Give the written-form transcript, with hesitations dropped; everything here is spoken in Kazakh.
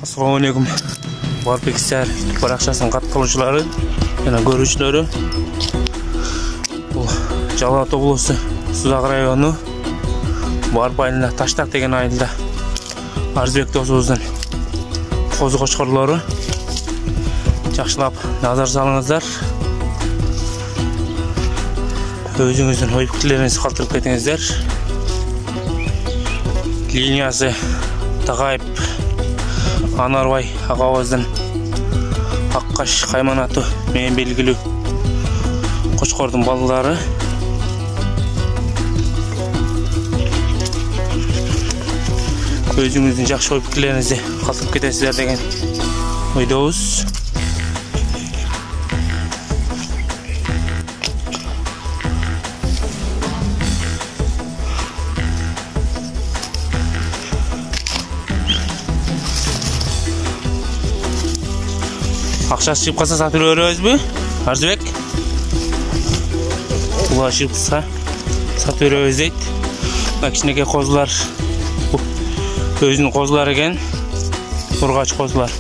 Assalamu alaikum. Barbekisler baraqchasının qattiqlovchilari, yana ko'ruvchilari. Bu Жалат облысы Сузак району Барып айылында Таштак деген айылда Арзбек досубуздун козу кочкорлору. Жакшылап назар салыңыздар. Өзүңүздүн ой пикирлериңизди калтырып кетиңиздер. Линиясы Тагайып Анарбай агабыздын Аккаш Кайманаты менен белгилүү кочкордун балдары. Өзүңүздүн жакшы ой пикирлериңизди калтырып кетесиздер деген ойдобуз. Акчасы чыгып калса сатып беребизби? Арзбек. Була чыгса сатып беребиз дейт. Кичинекей козулар өзүнүн козулары экен. Ургач козулар.